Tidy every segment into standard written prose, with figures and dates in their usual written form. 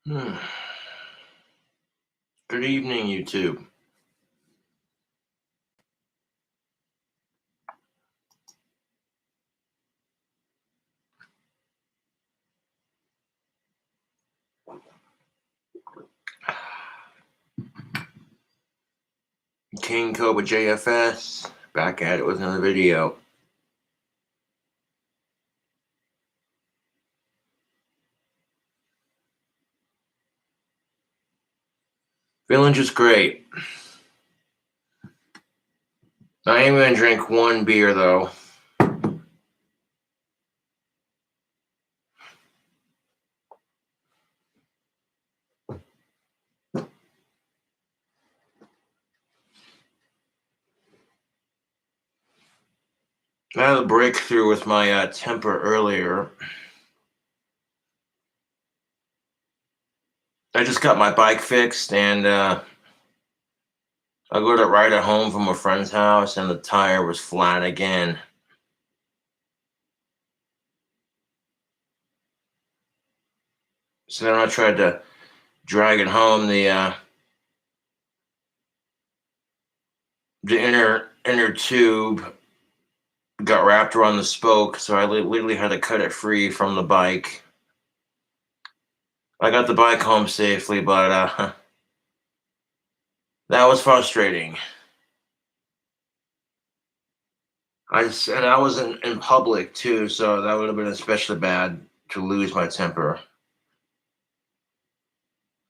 Good evening, YouTube. King Cobra JFS, back at it with another video. Feeling just great. I am going to drink one beer, though. I had a breakthrough with my temper earlier. I just got my bike fixed, and I got it right at home from a friend's house, and the tire was flat again. So then I tried to drag it home. The inner tube got wrapped around the spoke, so I literally had to cut it free from the bike. I got the bike home safely, but that was frustrating. I was in public too, so that would have been especially bad to lose my temper.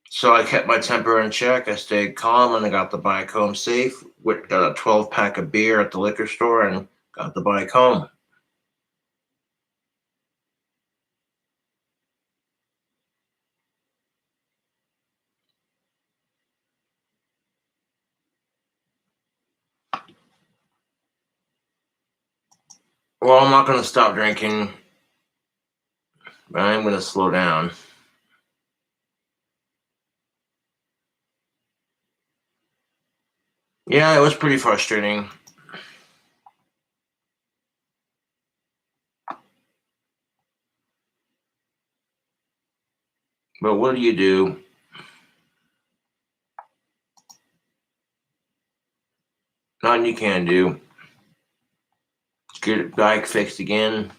So I kept my temper in check. I stayed calm, and I got the bike home safe. Got a 12-pack of beer at the liquor store and got the bike home. Well, I'm not going to stop drinking, but I am going to slow down. Yeah, it was pretty frustrating. But what do you do? Nothing you can do. Let's get it bike fixed again.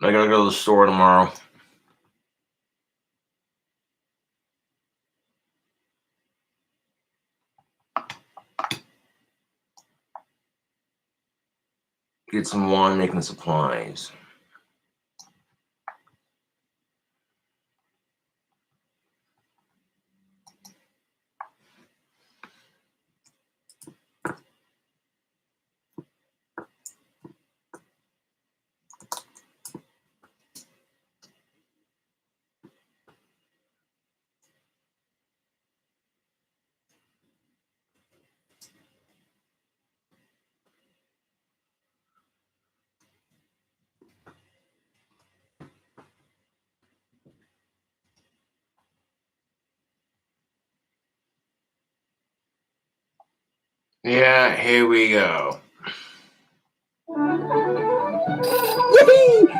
I gotta go to the store tomorrow. Get some wine-making supplies. Yeah, here we go. Yippee!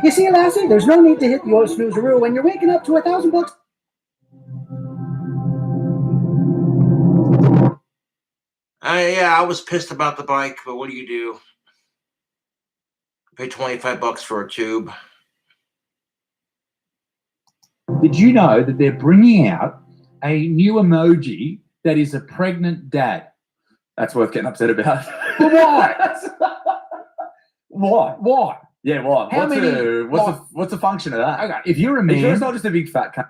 You see, Lassie, there's no need to hit the old snooze-a-roo when you're waking up to $1,000. Yeah, I was pissed about the bike, but what do you do? Pay $25 for a tube. Did you know that they're bringing out a new emoji that is a pregnant dad? That's worth getting upset about. But why? Why? Why? Yeah, why? What's the function of that? Okay, if you're a man, it's not just a big fat cunt.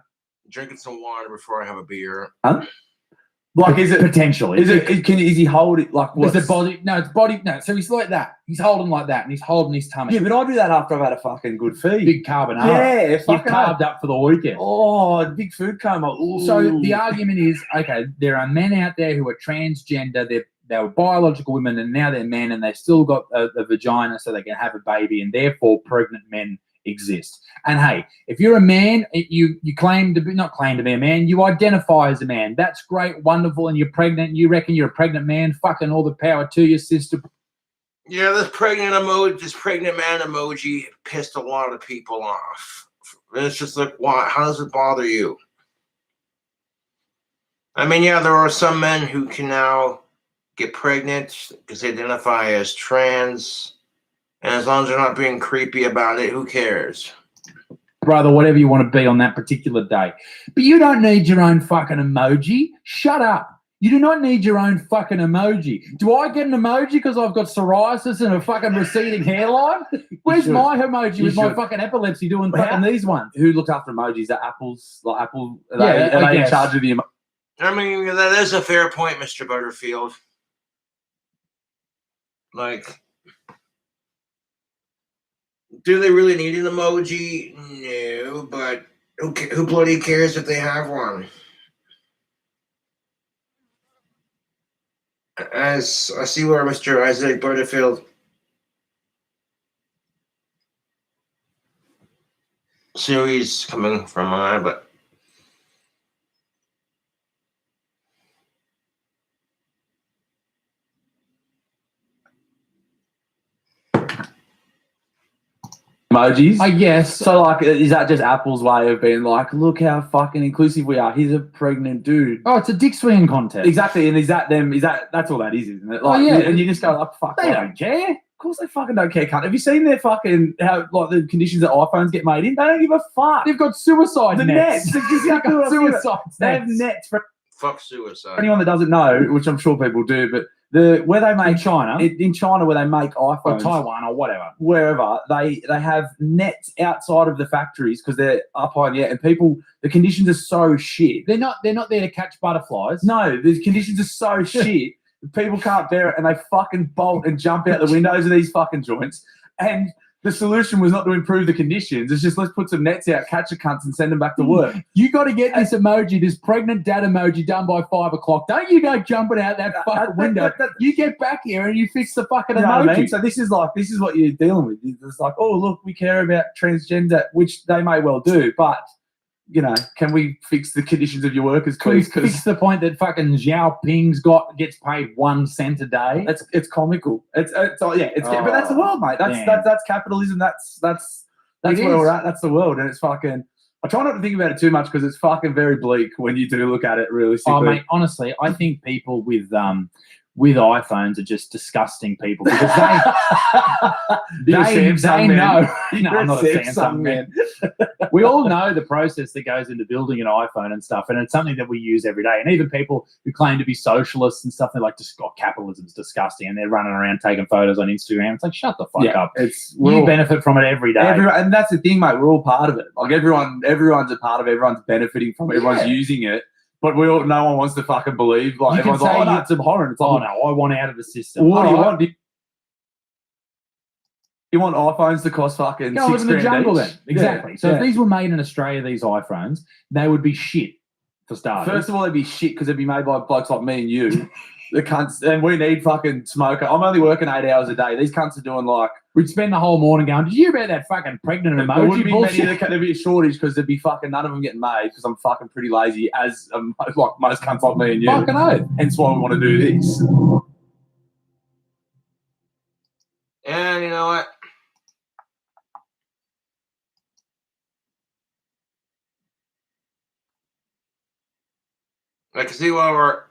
Drinking some water before I have a beer. Huh? Like, is it potentially? Is he hold it like what? Is it body? No, it's body. No, so he's like that. He's holding like that, and he's holding his tummy. Yeah, but I do that after I've had a fucking good feed. Big carbonara. Yeah, you've carved up for the weekend. Oh, big food coma. Ooh. So the argument is, okay, there are men out there who are transgender. They were biological women, and now they're men, and they've still got a vagina, so they can have a baby, and therefore pregnant men exist. And hey, if you're a man, you claim to be, not claim to be a man, you identify as a man. That's great, wonderful, and you're pregnant, and you reckon you're a pregnant man. Fucking all the power to you, sister. Yeah, this pregnant man emoji pissed a lot of people off It's just like, why? How does it bother you? I mean, yeah, there are some men who can now get pregnant because they identify as trans, and as long as they're not being creepy about it, who cares? Brother, whatever you want to be on that particular day. But you don't need your own fucking emoji. Shut up. You do not need your own fucking emoji. Do I get an emoji because I've got psoriasis and a fucking receding hairline? Where's should. my emoji You with my should. fucking epilepsy doing Well, fucking these ones? Who looks after emojis? Are Apple's like Apple? Are Yeah, I they in guess. charge of the emoji? I mean, that is a fair point, Mr. Butterfield. Like, do they really need an emoji? No, but who bloody cares if they have one? As I see where Mr. Isaac Butterfield series coming from, but Emojis. I guess. So, like, is that just Apple's way of being like, look how fucking inclusive we are? He's a pregnant dude. Oh, it's a dick swinging contest. Exactly. And is that them? Is that's all that is, isn't it? Like, yeah. And you just go like, fuck. They like, don't care. Of course they fucking don't care, cunt. Have you seen their fucking how like the conditions that iPhones get made in? They don't give a fuck. They've got suicide The nets. nets. They've got suicide They have nets. nets for fuck suicide. anyone that doesn't know, which I'm sure people do, but where they In make China in China where they make or iPhones, Taiwan or whatever. wherever they have nets outside of the factories because they're up high in the air, and the conditions are so shit. They're not there to catch butterflies. No, the conditions are so shit. People can't bear it, and they fucking bolt and jump out the windows of these fucking joints. And the solution was not to improve the conditions. It's just let's put some nets out, catch the cunts, and send them back to work. You got to get this emoji, this pregnant dad emoji, done by 5 o'clock. Don't you go jumping out that fucking window. You get back here and you fix the fucking You know emoji. what I mean? So this is what you're dealing with. It's like, oh look, we care about transgender, which they may well do, but you know, can we fix the conditions of your workers, Can we please? fix the point that fucking Xiaoping's gets paid 1 cent a day? It's comical. But that's the world, mate. That's capitalism. That's It where is. we're at. That's the world, and it's fucking. I try not to think about it too much because it's fucking very bleak when you do look at it realistically. Oh, mate, honestly, I think people with iPhones are just disgusting people because they know. No, I'm not a Samsung man. We all know the process that goes into building an iPhone and stuff, and it's something that we use every day. And even people who claim to be socialists and stuff, they're like, capitalism's disgusting, and they're running around taking photos on Instagram. It's like, shut the fuck up. You benefit from it every day. And that's the thing, mate. We're all part of it. Like everyone's a part of it. Everyone's benefiting from it. Everyone's using it. But no one wants to fucking believe. Like everyone's like, oh no, it's abhorrent. It's like, oh no, I want out of the system. What do you want? You want iPhones to cost fucking Go live in the jungle then. Exactly. So if Yeah. these were made in Australia, these iPhones, they would be shit for starters. First of all, they'd be shit because they'd be made by blokes like me and you. The cunts, and we need fucking smoker. I'm only working 8 hours a day. These cunts are doing like. We'd spend the whole morning going, did you hear about that fucking pregnant There emoji wouldn't be bullshit? there'd be a shortage because there'd be fucking none of them getting made because I'm fucking pretty lazy as like most cunts like me and you. Fucking oath. Hence why we want to do this. And you know what? I can see why we're.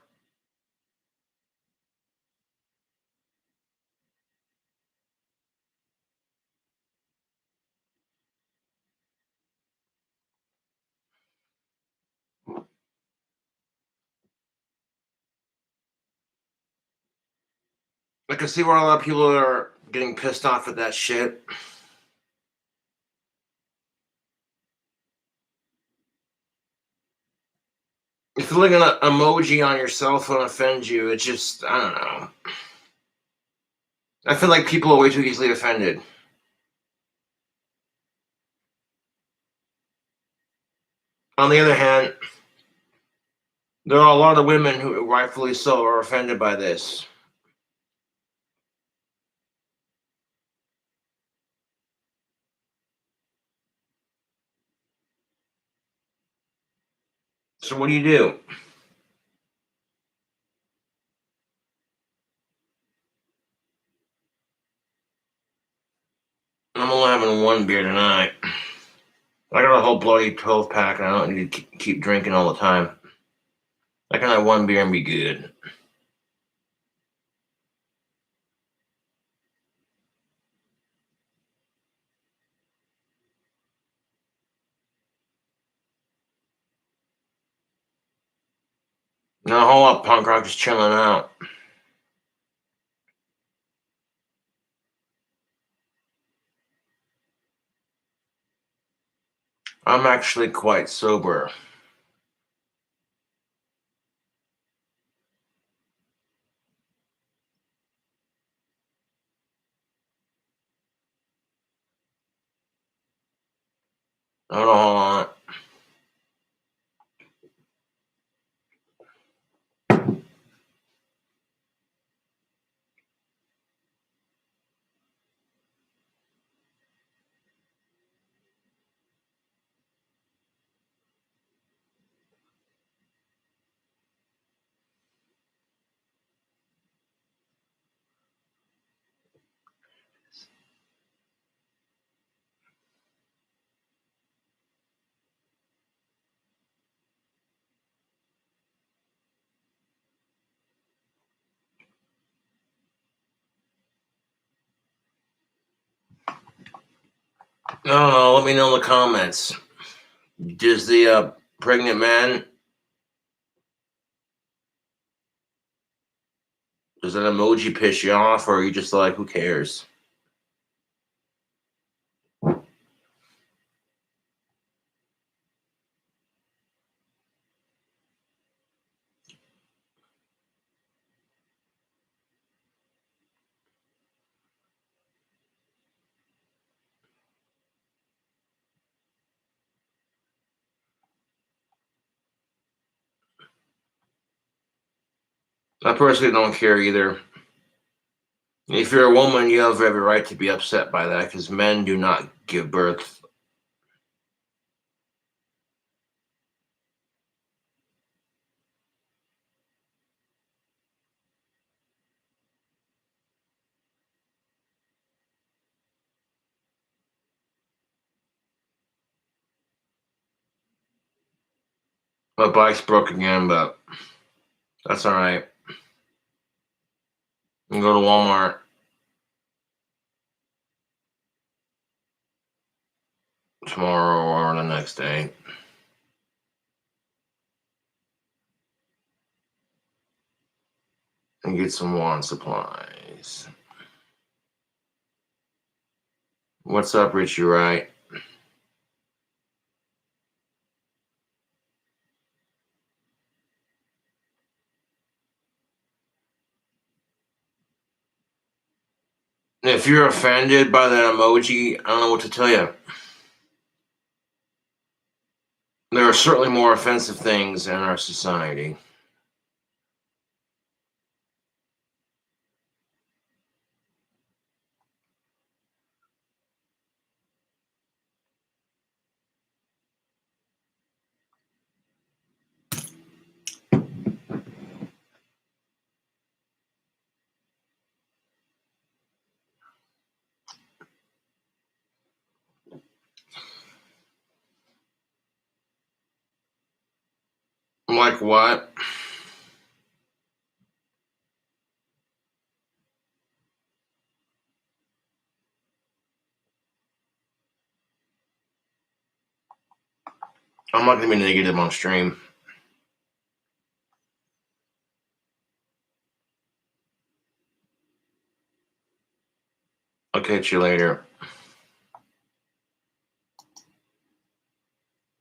I can see why a lot of people are getting pissed off at that shit. If looking at an emoji on your cell phone offends you, it's just, I don't know. I feel like people are way too easily offended. On the other hand, there are a lot of women who, rightfully so, are offended by this. So what do you do? I'm only having one beer tonight. I got a whole bloody 12 pack, and I don't need to keep drinking all the time. I can have one beer and be good. Now, a whole lot of punk rock is chilling out. I'm actually quite sober. Hold on. No, let me know in the comments. Does the pregnant man, does that emoji piss you off, or are you just like, who cares? I personally don't care either. If you're a woman, you have every right to be upset by that, because men do not give birth. My bike's broke again, but that's all right. I can go to Walmart tomorrow or the next day and get some lawn supplies. What's up, Richie Wright? If you're offended by that emoji, I don't know what to tell you. There are certainly more offensive things in our society. Like what? I'm not going to be negative on stream. I'll catch you later.